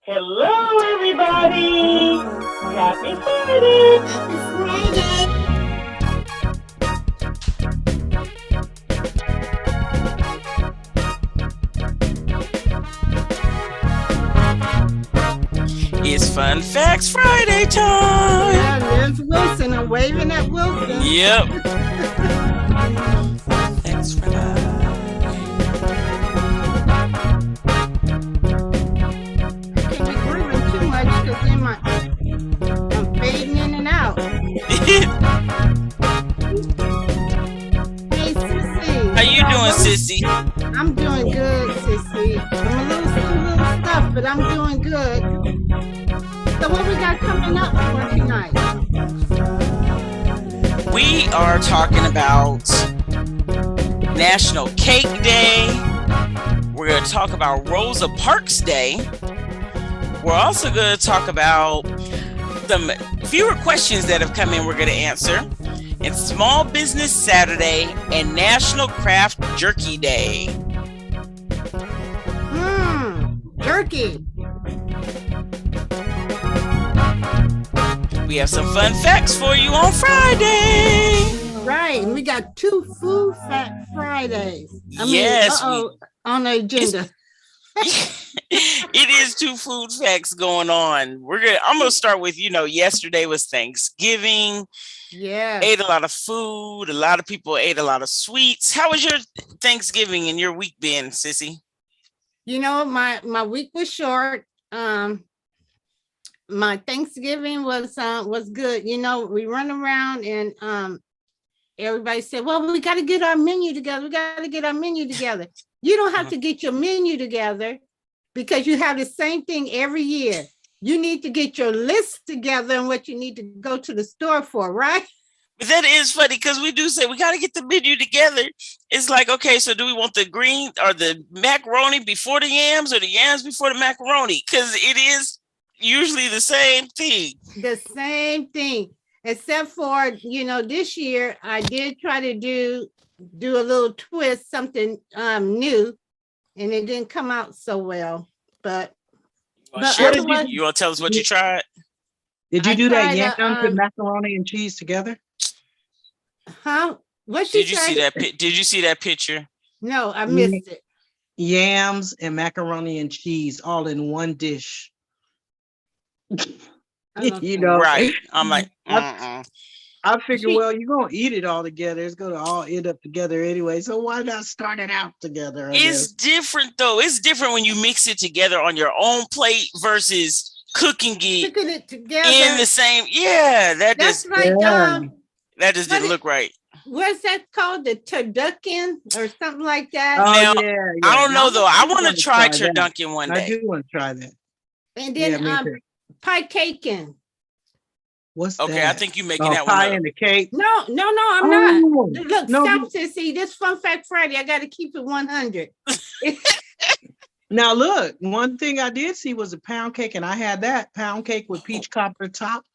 Hello, everybody. Happy Friday. Happy Friday. It's Fun Facts Friday time. Yeah, there's Wilson. I'm waving at Wilson. Yep. Facts Friday. Can't be grooving too much because then I'm fading in and out. Hey, Sissy. How you doing, sissy? I'm doing good, Sissy. I'm a little stuff, but I'm doing good. So what we got coming up for tonight? We are talking about National Cake Day. We're going to talk about Rosa Parks Day. We're also going to talk about the viewer questions that have come in we're going to answer. It's Small Business Saturday and National Craft Jerky Day. Jerky. We have some fun facts for you on Friday. Right, and we got two Food Fact Fridays. Yes, on the agenda. It is two food facts going on. I'm gonna start with, yesterday was Thanksgiving. Yeah. Ate a lot of food. A lot of people ate a lot of sweets. How was your Thanksgiving and your week been, sissy? My week was short. My Thanksgiving was good. We run around and everybody said, well, we got to get our menu together. You don't have to get your menu together because you have the same thing every year. You need to get your list together and what you need to go to the store for, right? But that is funny because we do say we got to get the menu together. It's like, okay, so do we want the green or the macaroni before the yams or the yams before the macaroni? Because it is usually the same thing. The same thing, except for, this year I did try to do a little twist, something new, and it didn't come out so well. But you want to tell us what you tried? Did you do that yams and macaroni and cheese together? Huh? What did you see that? Did you see that picture? No, I missed it. Yams and macaroni and cheese all in one dish. Right? I'm like, I figured, well, you're gonna eat it all together. It's gonna all end up together anyway. So why not start it out together? It's different though. It's different when you mix it together on your own plate versus cooking it together in the same. Yeah, that just didn't look right. What's that called? The turducken or something like that? Oh, yeah. I don't know though. I want to try turducken one day. I do want to try that. And then pie caking. What's that? Okay, I think you're making that pie one up. and the cake. No, I'm not. Look, stop, Sissy. This Fun Fact Friday. I got to keep it 100. Now, look, one thing I did see was a pound cake, and I had that pound cake with peach cobbler top.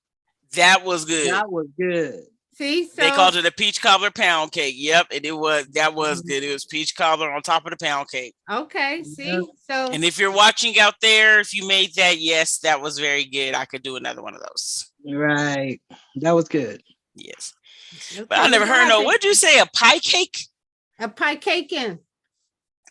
That was good. That was good. See, so they called it a peach cobbler pound cake. Yep, and that was good. It was peach cobbler on top of the pound cake. Okay, see, so and if you're watching out there, if you made that, yes, that was very good. I could do another one of those. Right, that was good. Yes, okay, but I never heard no. What'd you say? A pie cake? A pie caking.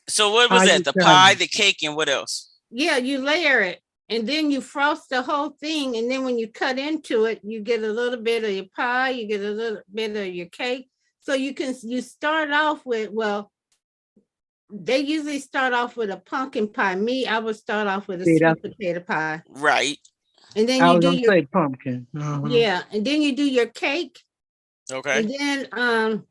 So what was that? The pie, the cake, and what else? Yeah, you layer it. And then you frost the whole thing. And then when you cut into it, you get a little bit of your pie, you get a little bit of your cake. So you start off with, well, they usually start off with a pumpkin pie. I would start off with a sweet potato pie. Right. And then you do your pumpkin. Yeah. And then you do your cake. Okay. And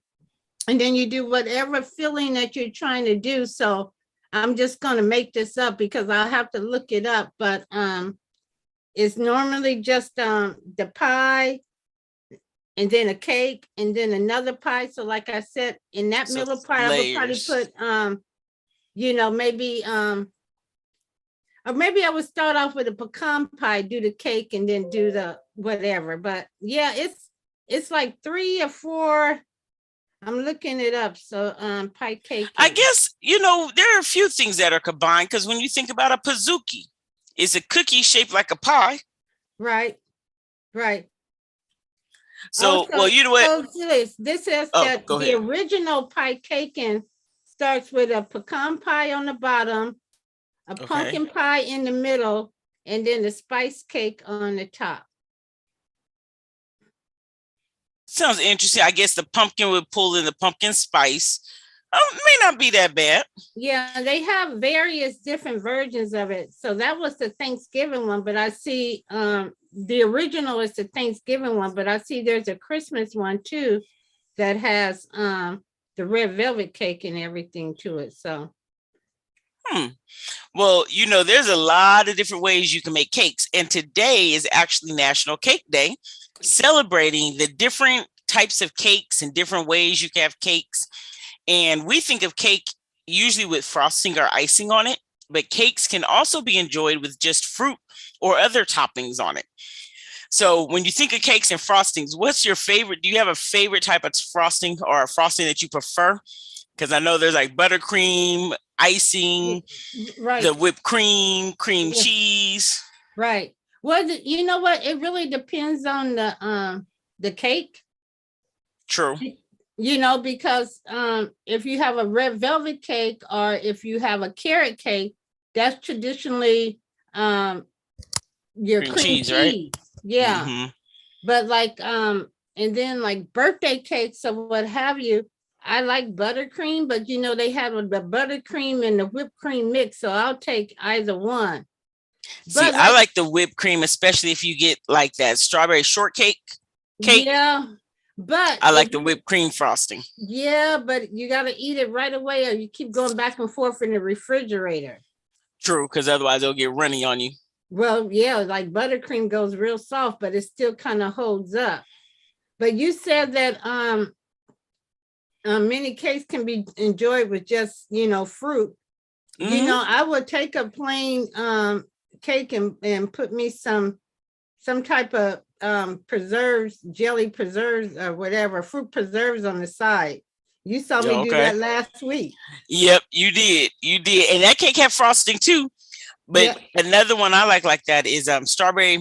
then you do whatever filling that you're trying to do. So I'm just going to make this up because I'll have to look it up, but it's normally just the pie and then a cake and then another pie. So like I said, in that middle pie, I would probably put, maybe, or maybe I would start off with a pecan pie, do the cake and then do the whatever. But yeah, it's like 3 or 4. I'm looking it up. So pie cake. I guess, there are a few things that are combined because when you think about a pizookie, is a cookie shaped like a pie. Right, right. So, Also, well, you know what? this says Oh, that go the ahead. original pie caking starts with a pecan pie on the bottom, a Okay. pumpkin pie in the middle, and then the spice cake on the top. Sounds interesting. I guess the pumpkin would pull in the pumpkin spice. May not be that bad. Yeah, they have various different versions of it. So that was the Thanksgiving one, but I see the original is the Thanksgiving one, but I see there's a Christmas one too that has the red velvet cake and everything to it. So Well, you know, there's a lot of different ways you can make cakes. And today is actually National Cake Day, celebrating the different types of cakes and different ways you can have cakes. And we think of cake usually with frosting or icing on it, but cakes can also be enjoyed with just fruit or other toppings on it. So when you think of cakes and frostings, what's your favorite? Do you have a favorite type of frosting or a frosting that you prefer? Because I know there's like buttercream, icing, right. the whipped cream, cream Yeah. cheese. Right. Well, you know what? It really depends on the cake. True. You know, because if you have a red velvet cake or if you have a carrot cake, that's traditionally your Cream cream cheese, cheese. right? Yeah. Mhm. But like and then like birthday cakes or what have you, I like buttercream, but you know, they have the buttercream and the whipped cream mix, so I'll take either one. See, But I like the whipped cream, especially if you get like that strawberry shortcake cake. yeah, but I like the whipped cream frosting. yeah, but you got to eat it right away or you keep going back and forth in the refrigerator. True, because otherwise it'll get runny on you. Well, yeah, like buttercream goes real soft, but it still kind of holds up. But you said that many cakes can be enjoyed with just, you know, fruit. You know, I would take a plain cake and put me some type of preserves, jelly preserves or whatever, fruit preserves on the side. You saw me do that last week. Yep, you did. You did. And that cake had frosting too. But another one I like that is strawberry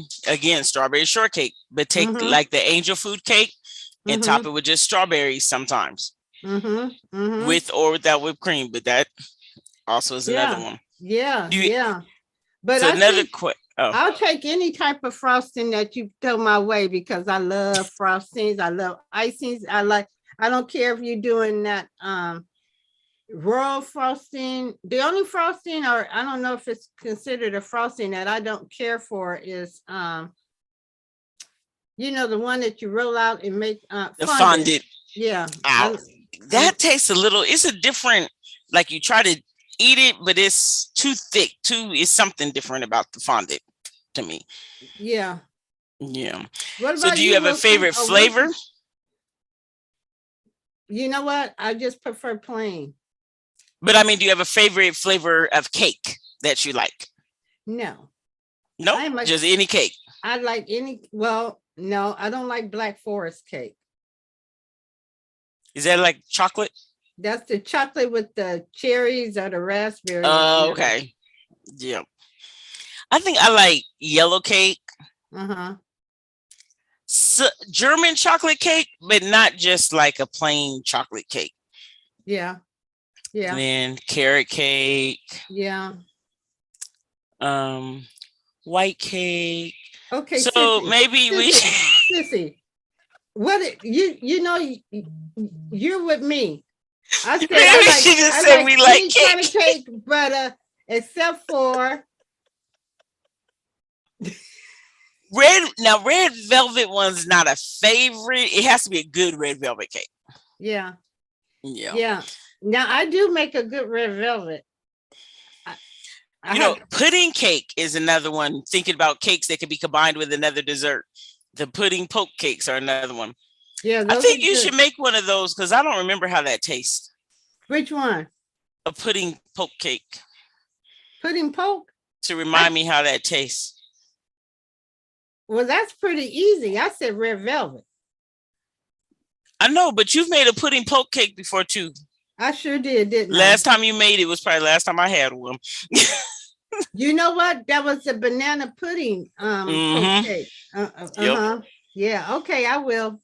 shortcake, but take like the angel food cake and top it with just strawberries sometimes. With or without whipped cream, but that also is another one. Yeah, yeah. But so I'll take any type of frosting that you throw my way because I love frostings. I love icings. I don't care if you're doing that royal frosting. The only frosting, or I don't know if it's considered a frosting that I don't care for is you know, the one that you roll out and make the fondant. Yeah. That tastes a little, it's a different, like you try to eat it, but it's too thick. It's something different about the fondant to me. Yeah. Yeah. What about so do you have a favorite flavor? You know what? I just prefer plain. But I mean, do you have a favorite flavor of cake that you like? No. No, just any cake. I like any, well, no, I don't like Black Forest cake. Is that like chocolate? That's the chocolate with the cherries or the raspberries. Oh, okay. Yeah. I think I like yellow cake. German chocolate cake, but not just like a plain chocolate cake. Yeah. Yeah. And then carrot cake. Yeah. White cake. Okay. So Sissy, maybe we Sissy, what you know you're with me. I said I like kind of cake, but except for red velvet one's not a favorite. It has to be a good red velvet cake. Yeah. Yeah. Yeah. Now I do make a good red velvet. Pudding cake is another one. Thinking about cakes that can be combined with another dessert. The pudding poke cakes are another one. Yeah, I think you should make one of those because I don't remember how that tastes. Which one? A pudding poke cake. Pudding poke? To remind me how that tastes. Well, that's pretty easy. I said red velvet. I know, but you've made a pudding poke cake before too. I sure did, didn't I? Last time you made it was probably last time I had one. You know what? That was the banana pudding Mhm. cake. Yep. Yeah, okay, I will.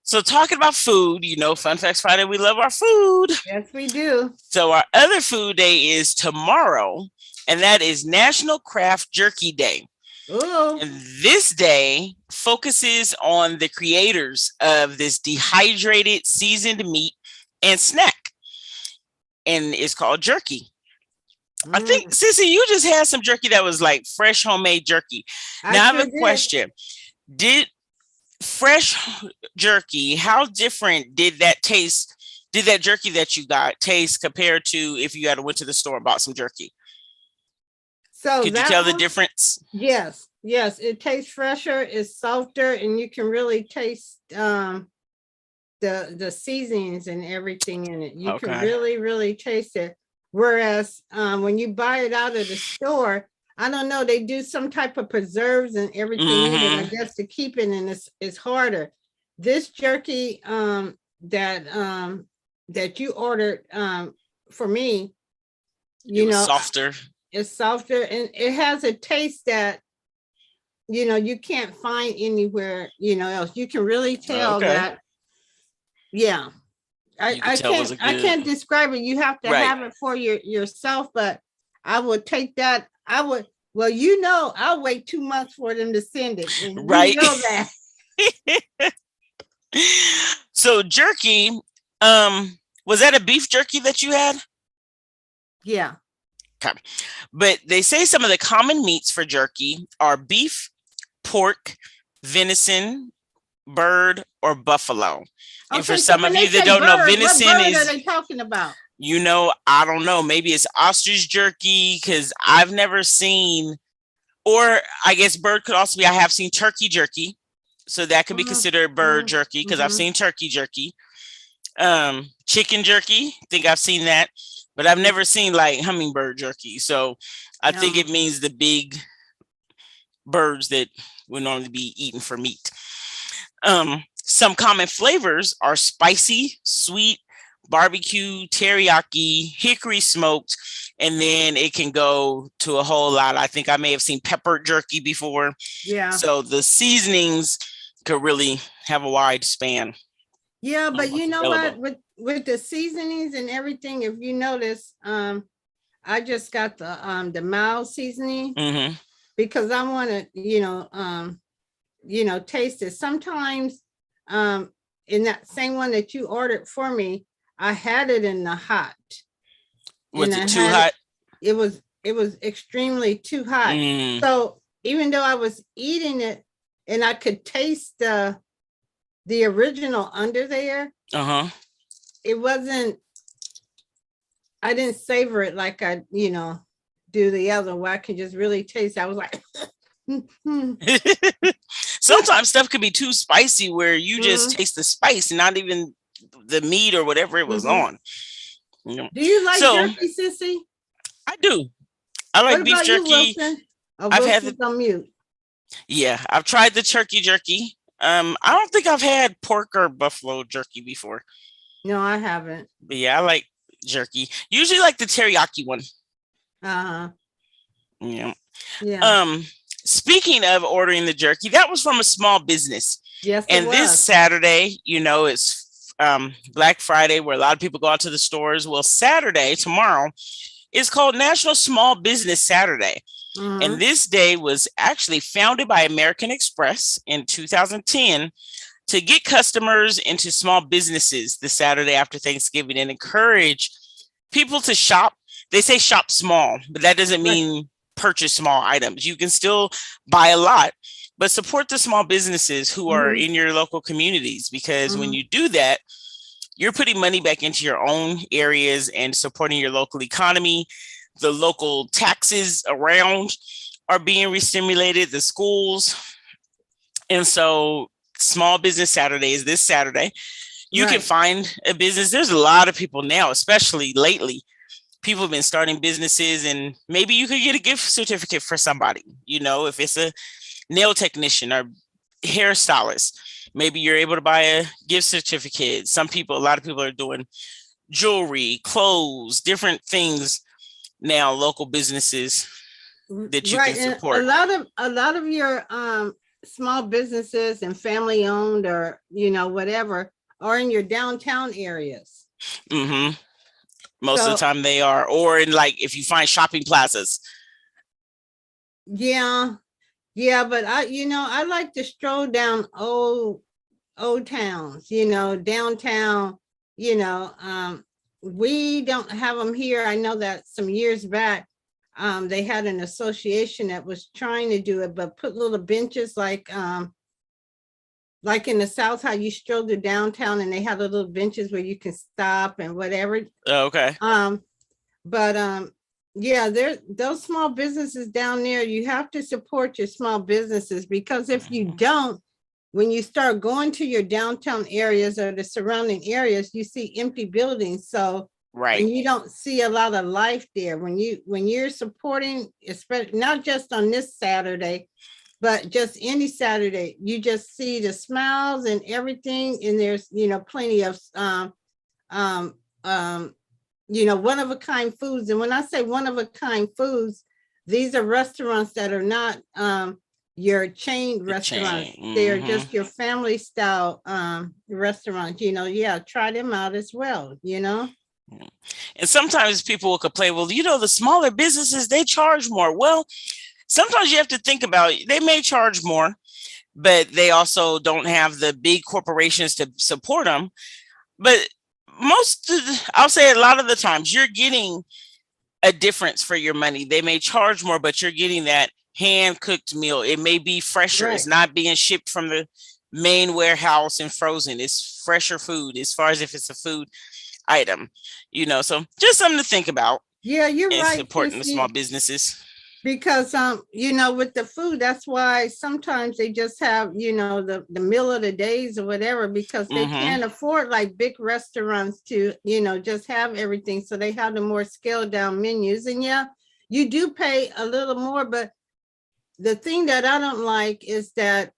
So talking about food, Fun Facts Friday, we love our food. Yes, we do. So our other food day is tomorrow, and that is National Craft Jerky Day. Oh, And this day focuses on the creators of this dehydrated seasoned meat and snack, and it's called jerky. I think, Sissy, you just had some jerky that was like fresh homemade jerky. Now I have sure a question. Did fresh jerky, how different did that taste? Did that jerky that you got taste compared to if you had went to the store and bought some jerky? So Could you that tell the one, difference? yes, it tastes fresher, it's softer, and you can really taste the seasonings and everything in it. You can Okay. really taste it. Whereas when you buy it out of the store, I don't know, they do some type of preserves and everything in it, I Mhm. guess, to keep it, and it's harder. This jerky that you ordered for me, It was softer. it's softer, and it has a taste that you can't find anywhere else. You can really tell Okay. that. Yeah, You could tell it was a I good- can't describe it. You have to Right. have it for yourself, but I would take that. Well, I'll wait 2 months for them to send it, and Right. you know that. So jerky, was that a beef jerky that you had? Yeah. But they say some of the common meats for jerky are beef, pork, venison, bird, or buffalo. And for Okay, some when of they you that say don't know, bird, venison what bird is, are they talking about? I don't know, maybe it's ostrich jerky, because I've never seen, or I guess bird could also be, I have seen turkey jerky. So that could be considered bird jerky, because I've seen turkey jerky. Chicken jerky, think I've seen that, but I've never seen like hummingbird jerky. So I think it means the big birds that would normally be eaten for meat. Some common flavors are spicy, sweet, barbecue, teriyaki, hickory smoked, and then it can go to a whole lot. I think I may have seen pepper jerky before. Yeah. So the seasonings could really have a wide span. Yeah, but you know available. what? With the seasonings and everything, if you notice, I just got the mild seasoning Mm-hmm. because I want to, taste it. Sometimes, in that same one that you ordered for me, I had it in the hot. Was And it I too had hot? It was extremely too hot. Mm. So even though I was eating it and I could taste the original under there, Uh-huh. it wasn't, I didn't savor it like I, do the other where I can just really taste. I was like, Sometimes stuff could be too spicy where you just taste the spice and not even the meat or whatever it was on. Do you like So- jerky, Sissy? I do. I like What beef about you, jerky. Wilson? Oh, I've had Wilson's on mute. Yeah, I've tried the turkey jerky. I don't think I've had pork or buffalo jerky before. No, I haven't. But yeah, I like jerky. Usually like the teriyaki one. Uh-huh. Yeah. Yeah. Speaking of ordering the jerky, that was from a small business. Yes, it And this was. Saturday, it's Black Friday where a lot of people go out to the stores. Well, Saturday, tomorrow, is called National Small Business Saturday. Mhm. And this day was actually founded by American Express in 2010 to get customers into small businesses the Saturday after Thanksgiving and encourage people to shop. They say shop small, but that doesn't mean purchase small items. You can still buy a lot, but support the small businesses who are in your local communities, because when you do that, you're putting money back into your own areas and supporting your local economy. The local taxes around are being re-stimulated, the schools. And so Small Business Saturday is this Saturday. You can find a business. There's a lot of people now, especially lately. People have been starting businesses, and maybe you could get a gift certificate for somebody. If it's a nail technician or hairstylist, maybe you're able to buy a gift certificate. A lot of people are doing jewelry, clothes, different things now local businesses that you Right, can and support. a lot of your small businesses and family owned or whatever are in your downtown areas. Hmm. Most of So the time they are, or in like if you find shopping plazas. yeah, yeah, but I like to stroll down old towns, downtown, we don't have them here. I know that some years back, they had an association that was trying to do it, but put little benches like in the South, how you stroll to downtown and they have the little benches where you can stop and whatever. Okay. But yeah, those small businesses down there, you have to support your small businesses, because if you don't, when you start going to your downtown areas or the surrounding areas, you see empty buildings. So Right. and you don't see a lot of life there when you're supporting, especially not just on this Saturday, but just any Saturday, you just see the smiles and everything. And there's, plenty of, one of a kind foods. And when I say one of a kind foods, these are restaurants that are not, your chain restaurants. They're Mhm. just your family style, restaurants, yeah, try them out as well, And sometimes people will complain, well, the smaller businesses, they charge more. Well, sometimes you have to think about, they may charge more, but they also don't have the big corporations to support them. But I'll say a lot of the times you're getting a difference for your money. They may charge more, but you're getting that hand cooked meal. It may be fresher. Right. It's not being shipped from the main warehouse and frozen. It's fresher food as far as if it's a food item, so just something to think about. Yeah, you're and right, supporting the Chrissy, small businesses. because with the food, that's why sometimes they just have, the meal of the days or whatever, because they Mhm. can't afford like big restaurants to, just have everything. So they have the more scaled down menus. And yeah, you do pay a little more, but the thing that I don't like is that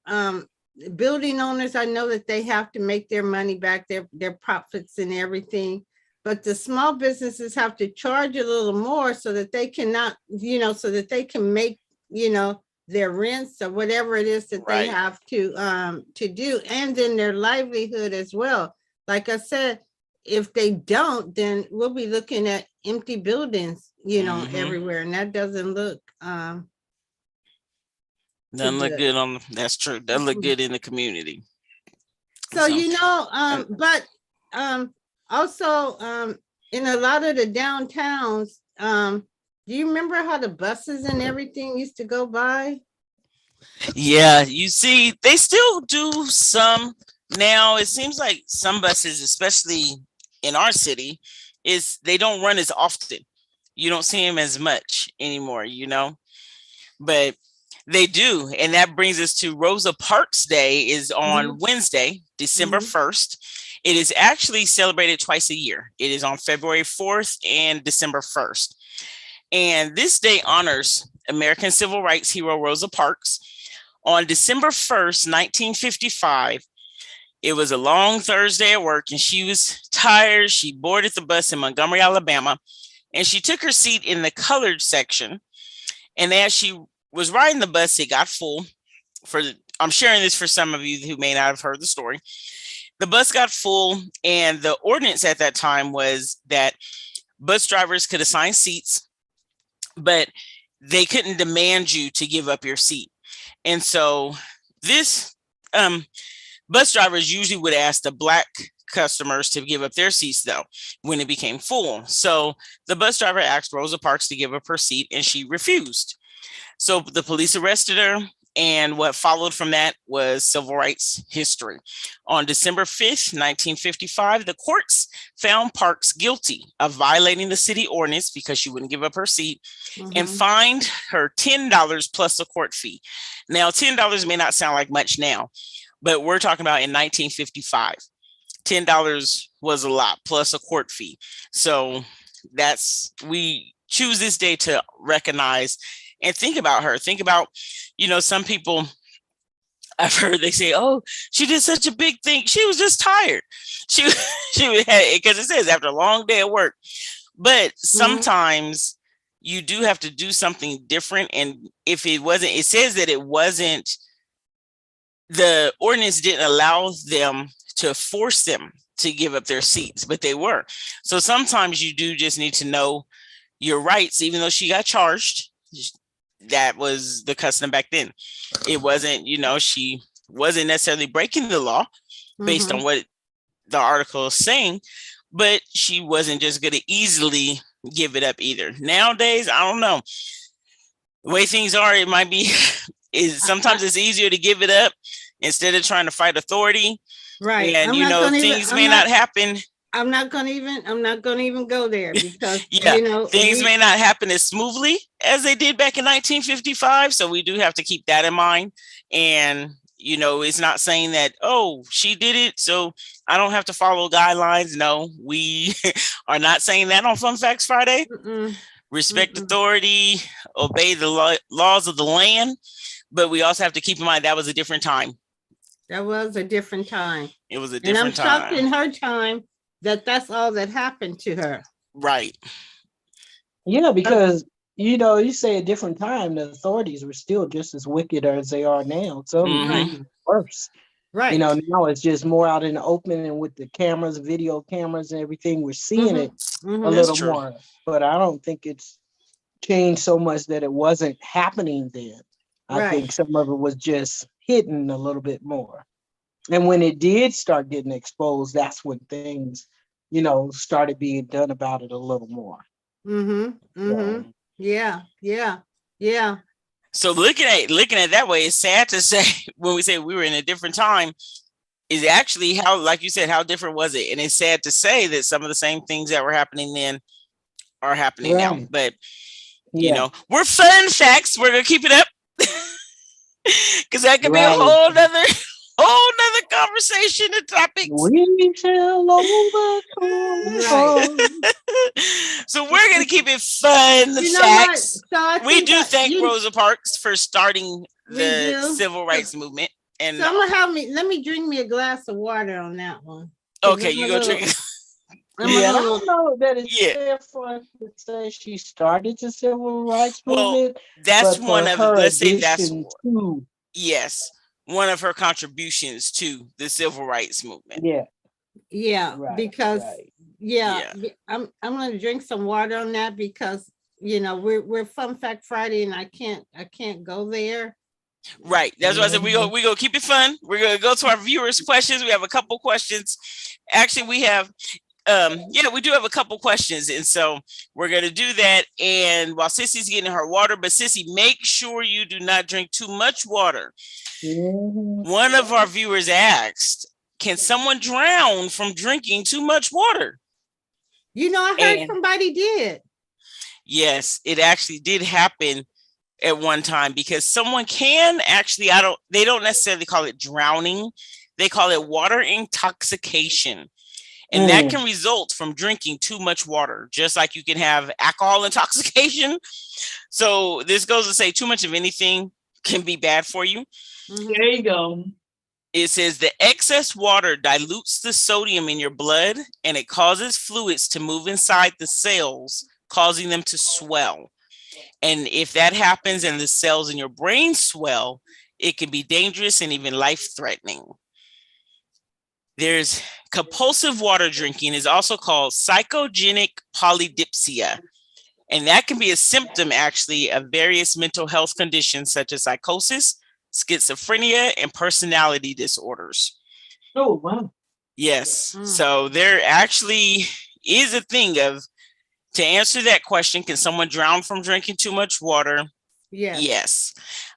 building owners, I know that they have to make their money back, their profits and everything, but the small businesses have to charge a little more so that they cannot, so that they can make, their rents or whatever it is that they Right. have to do, and then their livelihood as well. Like I said, if they don't, then we'll be looking at empty buildings, Mhm. everywhere, and that doesn't look Doesn't look good. good on. That's true. Doesn't look good in the community. So, So- but also in a lot of the downtowns, do you remember how the buses and everything used to go by? Yeah, you see, they still do some now. It seems like some buses, especially in our city, they don't run as often. You don't see them as much anymore, but they do. And that brings us to Rosa Parks Day is on Wednesday, December 1st. It is actually celebrated twice a year. It is on February 4th and December 1st. And this day honors American civil rights hero Rosa Parks. On December 1st, 1955, it was a long Thursday at work and she was tired. She boarded the bus in Montgomery, Alabama, and she took her seat in the colored section. And as she was riding the bus, it got full. I'm sharing this for some of you who may not have heard the story. The bus got full, and the ordinance at that time was that bus drivers could assign seats, but they couldn't demand you to give up your seat. And so this bus drivers usually would ask the Black customers to give up their seats, though, when it became full. So the bus driver asked Rosa Parks to give up her seat, and she refused. So the police arrested her, and what followed from that was civil rights history. On December 5th, 1955, the courts found Parks guilty of violating the city ordinance because she wouldn't give up her seat, and fined her $10 plus a court fee. Now, $10 may not sound like much now, but we're talking about in 1955. $10 was a lot, plus a court fee. So we choose this day to recognize and think about her. Think about, some people I've heard they say, oh, she did such a big thing. She was just tired. She had, because it says after a long day of work. But sometimes, you do have to do something different. And if it wasn't, it says that it wasn't, the ordinance didn't allow them to force them to give up their seats, but they were. So sometimes you do just need to know your rights, even though she got charged. That was the custom back then. It wasn't, she wasn't necessarily breaking the law based on what the article is saying, but she wasn't just going to easily give it up either. Nowadays, I don't know. The way things are, it might be, sometimes it's easier to give it up instead of trying to fight authority. Right. And, things may not happen. I'm not gonna even go there because things may not happen as smoothly as they did back in 1955. So we do have to keep that in mind. And it's not saying that, oh, she did it, so I don't have to follow guidelines. No, we are not saying that on Fun Facts Friday. Respect authority, obey the laws of the land. But we also have to keep in mind that was a different time. That was a different time. It was a different time. And I'm shocked in her time that's all that happened to her. Right. Yeah, because you say a different time, the authorities were still just as wicked as they are now. So worse. Right. Now it's just more out in the open, and with the cameras, video cameras and everything, we're seeing it a little more. But I don't think it's changed so much that it wasn't happening then. I think some of it was just hidden a little bit more. And when it did start getting exposed, that's when things, started being done about it a little more. Yeah. So looking at it that way, it's sad to say when we say we were in a different time, is actually how, like you said, how different was it? And it's sad to say that some of the same things that were happening then are happening now. But we're Fun Facts. We're gonna keep it up. Because that could be a whole nother conversation and topics. We shall overcome. So we're gonna keep it fun. Facts. So we do thank Rosa Parks for starting the civil rights movement. And let me drink me a glass of water on that one. Okay, you go drink it. I don't know that it's fair for us to say she started the civil rights movement. That's one of, let's say that's one of her contributions to the civil rights movement. I'm going to drink some water on that because we're Fun Fact Friday and I can't go there. Right. That's what I said. We go keep it fun. We're gonna go to our viewers' questions. We have a couple questions. Actually, we have we do have a couple questions, and so we're gonna do that. And while Sissy's getting her water, but Sissy, make sure you do not drink too much water. One of our viewers asked, "Can someone drown from drinking too much water?" I heard somebody did. Yes, it actually did happen at one time, because someone can actually, they don't necessarily call it drowning. They call it water intoxication. And that can result from drinking too much water, just like you can have alcohol intoxication. So this goes to say too much of anything can be bad for you. There you go. It says the excess water dilutes the sodium in your blood and it causes fluids to move inside the cells, causing them to swell. And if that happens and the cells in your brain swell, it can be dangerous and even life-threatening. There's compulsive water drinking is also called psychogenic polydipsia. And that can be a symptom, actually, of various mental health conditions such as psychosis, schizophrenia, and personality disorders. Oh, wow. Yes. So there actually is a thing of, to answer that question, can someone drown from drinking too much water? Yes.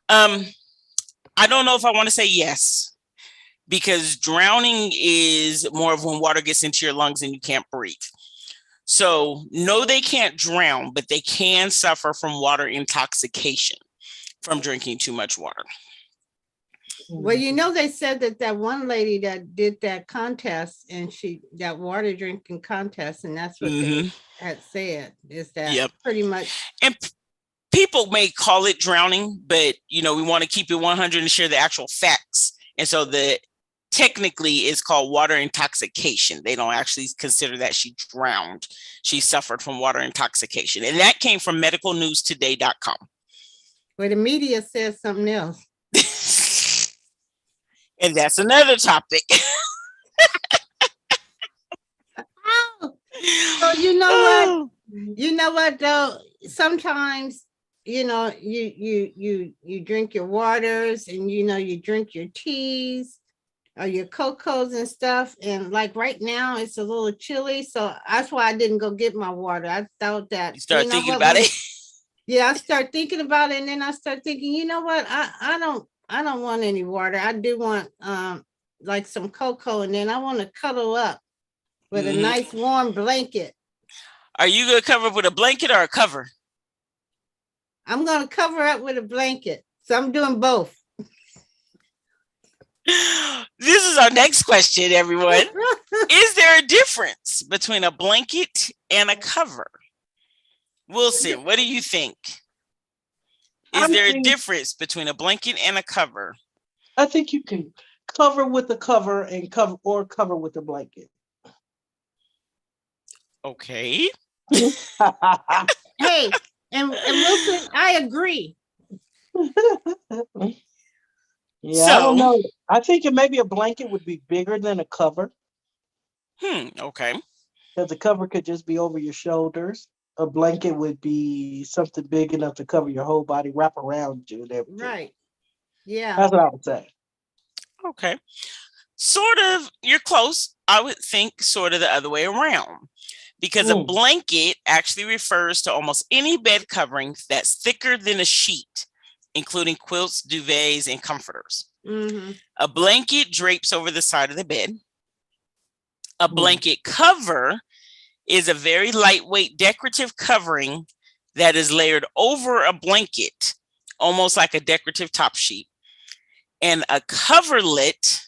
I don't know if I want to say yes, because drowning is more of when water gets into your lungs and you can't breathe. So no, they can't drown, but they can suffer from water intoxication from drinking too much water. Well, they said that one lady that did that contest and that water drinking contest, and that's what they had said, is that pretty much. And people may call it drowning, but we want to keep it 100 and share the actual facts. And so the technically it's called water intoxication. They don't actually consider that she drowned. She suffered from water intoxication. And that came from medicalnewstoday.com. Where the media says something else. And that's another topic. Oh, so you know what? You know what though? Sometimes, you know, you drink your waters and you know you drink your teas or your cocos and stuff. And like right now it's a little chilly. So that's why I didn't go get my water. I thought that You start know thinking what, about it. Yeah, I start thinking about it, and then I start thinking, you know what? I don't want any water. I do want like some cocoa, and then I want to cuddle up with a nice warm blanket. Are you gonna cover up with a blanket or a cover? I'm gonna cover up with a blanket. So I'm doing both. This is our next question, everyone. Is there a difference between a blanket and a cover? Wilson, what do you think? Is there a difference between a blanket and a cover? I think you can cover with a cover and cover with a blanket. Okay. Hey, and Wilson, I agree. Yeah, I don't know. I think maybe a blanket would be bigger than a cover. Okay. Because a cover could just be over your shoulders. A blanket would be something big enough to cover your whole body, wrap around you and everything. Right. Yeah. That's what I would say. Okay. Sort of, you're close. I would think sort of the other way around. Because a blanket actually refers to almost any bed covering that's thicker than a sheet, including quilts, duvets, and comforters. A blanket drapes over the side of the bed. A blanket cover is a very lightweight decorative covering that is layered over a blanket, almost like a decorative top sheet. And a coverlet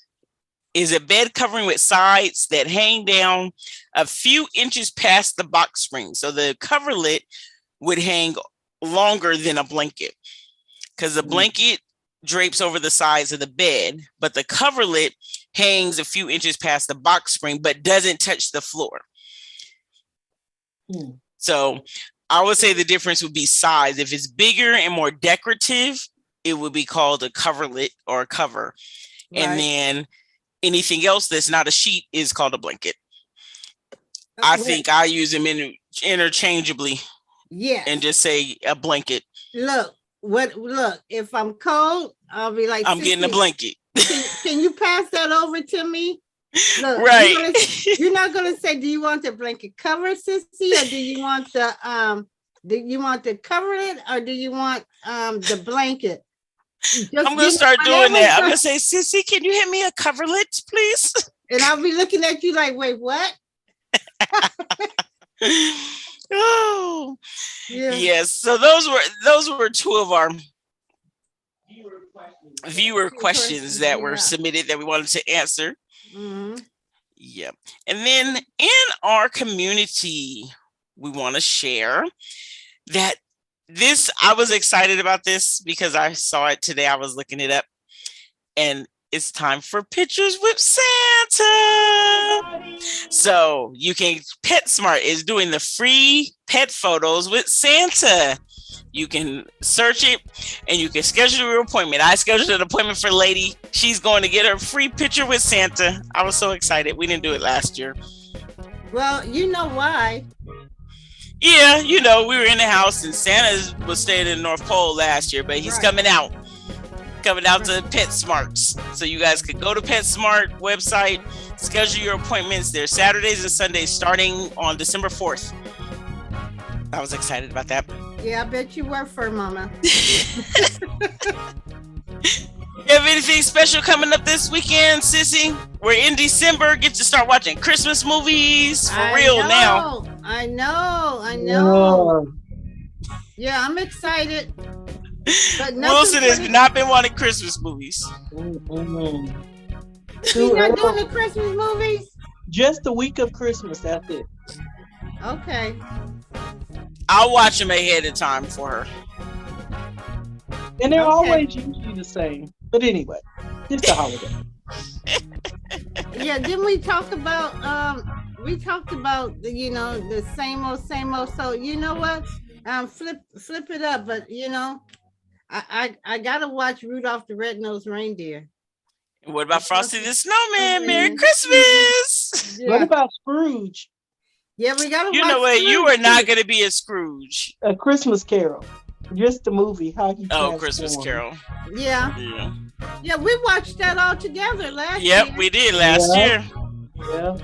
is a bed covering with sides that hang down a few inches past the box spring. So the coverlet would hang longer than a blanket because the blanket drapes over the sides of the bed, but the coverlet hangs a few inches past the box spring, but doesn't touch the floor. So I would say the difference would be size. If it's bigger and more decorative, it would be called a coverlet or a cover. Right. And then anything else that's not a sheet is called a blanket. Okay. I think I use them interchangeably. Yeah. And just say a blanket. Look, if I'm cold, I'll be like, I'm getting a blanket. Can you pass that over to me? Look, right. You're not gonna say, do you want the blanket cover, sissy, or do you want the cover it, or do you want the blanket? I'm gonna start doing that. I'm gonna say, sissy, can you hand me a coverlet, please? And I'll be looking at you like, wait, what? Oh, yeah. Yes. So those were two of our viewer questions that were submitted that we wanted to answer. Yeah. And then in our community, we want to share that I was excited about this because I saw it today. I was looking it up, and it's time for Pictures with Santa. So you can, PetSmart is doing the free pet photos with Santa. You can search it and you can schedule your appointment. I scheduled an appointment for Lady. She's going to get her free picture with Santa. I was so excited. We didn't do it last year. Well, you know why. Yeah, we were in the house and Santa was staying in the North Pole last year, but he's coming out to PetSmart. So you guys could go to PetSmart website, schedule your appointments. They're Saturdays and Sundays starting on December 4th. I was excited about that. Yeah, I bet you were, Fur Mama. You have anything special coming up this weekend, sissy? We're in December. Get to start watching Christmas movies for real now. I know. Yeah, I'm excited. But Wilson has not been wanting Christmas movies. He's not doing the Christmas movies? Just the week of Christmas, that's it. Okay. I'll watch them ahead of time for her. And they're always usually the same. But anyway, it's a holiday. Yeah, didn't we talk about the same old. So you know what? Flip it up, but I gotta watch Rudolph the Red-Nosed Reindeer. And what about Frosty the Snowman? Merry Christmas. What Yeah, about Scrooge? yeah, we gotta You watch know what? You Scrooge, are not too. gonna be a Scrooge. A Christmas Carol. Just the movie. How he Oh, Christmas transformed. Carol. Yeah, Yeah. yeah, we watched that all together last Yep, year. we did last Yeah. year. Yeah.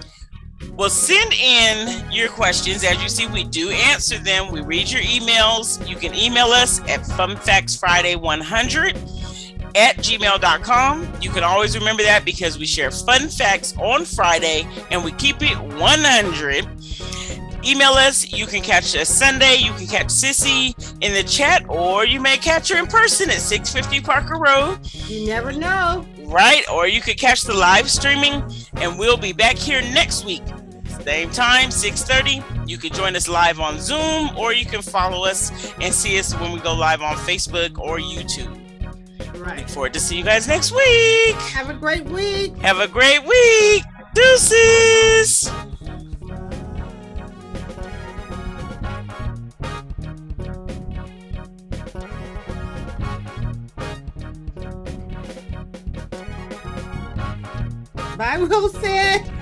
Well, send in your questions. As you see, we do answer them. We read your emails. You can email us at funfactsfriday100@gmail.com. You can always remember that because we share fun facts on Friday and we keep it 100. Email us. You can catch us Sunday. You can catch Sissy in the chat, or you may catch her in person at 650 Parker Road. You never know. Right? Or you could catch the live streaming, and we'll be back here next week. Same time, 6:30. You can join us live on Zoom, or you can follow us and see us when we go live on Facebook or YouTube. Right. Look forward to see you guys next week. Have a great week. Have a great week. Deuces. Bye, Wilson.